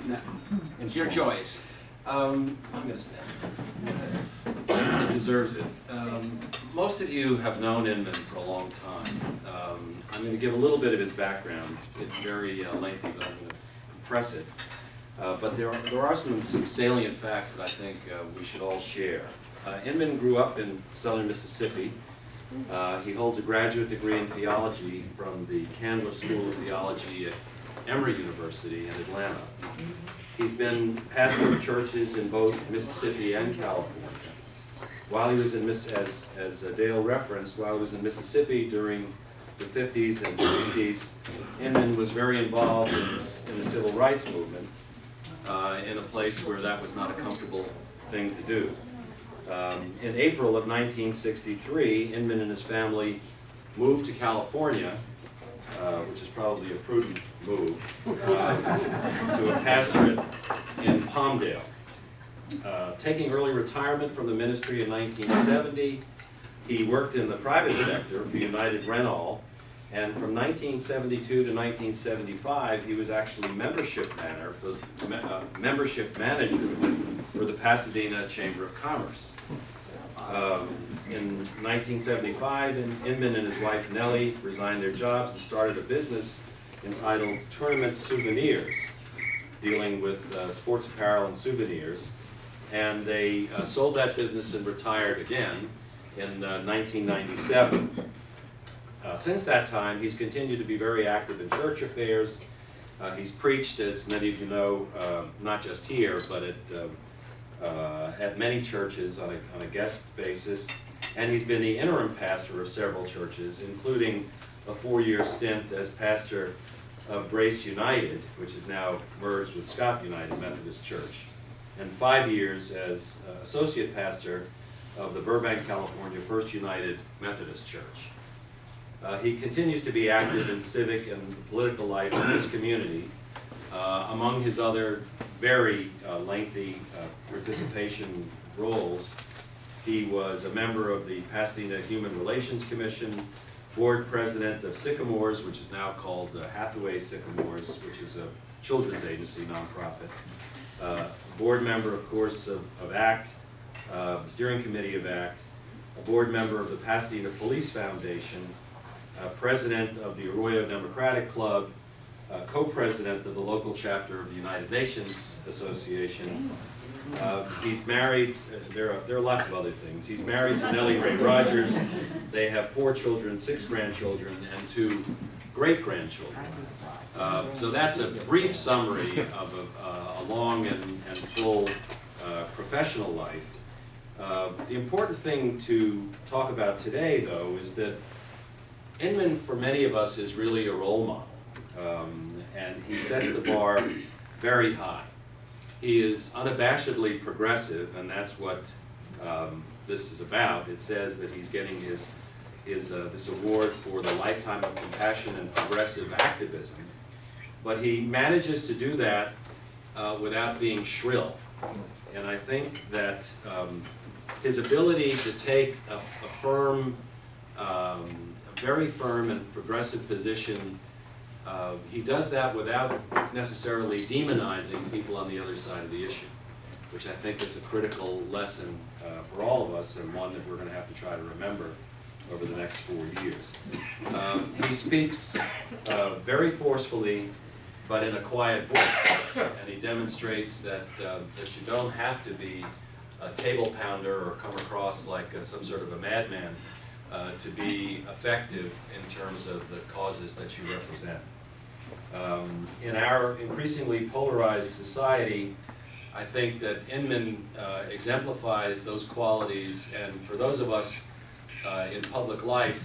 No. It's your choice. I'm going to stand. It deserves it. Most of you have known Inman for a long time. I'm going to give a little bit of his background. It's very lengthy, but I'm going to compress it. But there are some salient facts that I think we should all share. Inman grew up in southern Mississippi. He holds a graduate degree in theology from the Candler School of Theology at Emory University in Atlanta. He's been pastor of churches in both Mississippi and California. While he was in, as Dale referenced, while he was in Mississippi during the 50s and 60s, Inman was very involved in the civil rights movement in a place where that was not a comfortable thing to do. In April of 1963, Inman and his family moved to California, which is probably a prudent move, to a pastorate in Palmdale. Taking early retirement from the ministry in 1970, he worked in the private sector for United Rental, and from 1972 to 1975, he was actually membership manager for the Pasadena Chamber of Commerce. In 1975, Inman and his wife Nellie resigned their jobs and started a business entitled Tournament Souvenirs, dealing with sports apparel and souvenirs. And they sold that business and retired again in 1997. Since that time, he's continued to be very active in church affairs. He's preached, as many of you know, not just here, but at many churches on a guest basis. And he's been the interim pastor of several churches, including a 4-year stint as pastor of Grace United, which is now merged with Scott United Methodist Church, and 5 years as associate pastor of the Burbank, California First United Methodist Church. He continues to be active in civic and political life in this community. Among his other very lengthy participation roles, he was a member of the Pasadena Human Relations Commission, board president of Sycamores, which is now called Hathaway Sycamores, which is a children's agency, nonprofit. Board member, of course, of ACT, the steering committee of ACT, a board member of the Pasadena Police Foundation, president of the Arroyo Democratic Club, co-president of the local chapter of the United Nations Association. He's married, there are lots of other things. He's married to Nellie Ray Rogers. They have 4 children, 6 grandchildren, and 2 great-grandchildren. So that's a brief summary of a long and full professional life. The important thing to talk about today, though, is that Inman, for many of us, is really a role model. And he sets the bar very high. He is unabashedly progressive, and that's what this is about. It says that he's getting this award for the Lifetime of Compassion and Progressive Activism. But he manages to do that without being shrill. And I think that his ability to take a very firm and progressive position, he does that without necessarily demonizing people on the other side of the issue, which I think is a critical lesson for all of us, and one that we're going to have to try to remember over the next 4 years. He speaks very forcefully, but in a quiet voice, and he demonstrates that you don't have to be a table pounder or come across like some sort of a madman to be effective in terms of the causes that you represent. In our increasingly polarized society, I think that Inman exemplifies those qualities, and for those of us in public life,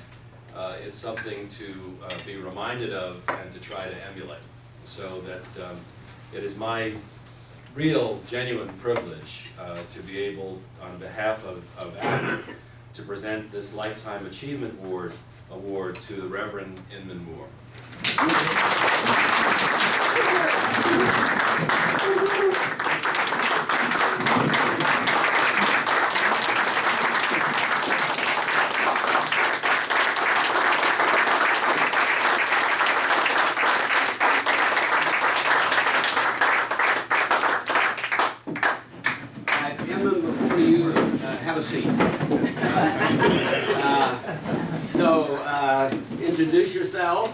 it's something to be reminded of and to try to emulate. So that it is my real, genuine privilege to be able, on behalf of ACT, to present this Lifetime Achievement Award to the Reverend Inman Moore. yourself,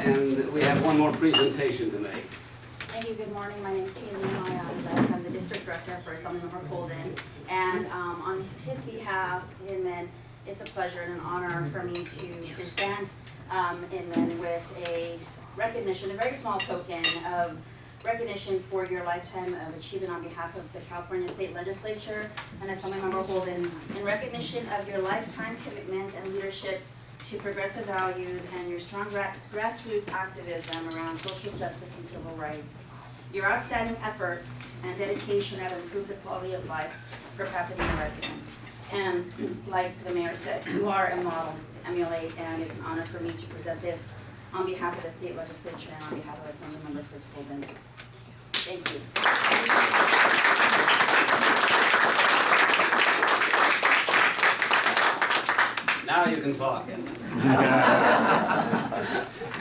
and we have one more presentation to make. Thank you. Good morning. My name is Kaylee. I'm the district director for Assemblymember Holden. And on his behalf, Inman, it's a pleasure and an honor for me to present Inman with a recognition, a very small token of recognition for your lifetime of achievement on behalf of the California State Legislature and Assemblymember Holden in recognition of your lifetime commitment and leadership to progressive values and your strong grassroots activism around social justice and civil rights. Your outstanding efforts and dedication have improved the quality of life for Pasadena residents. And like the mayor said, you are a model to emulate, and it's an honor for me to present this on behalf of the state legislature and on behalf of Assemblymember Chris Holden. Thank you. Now you can talk.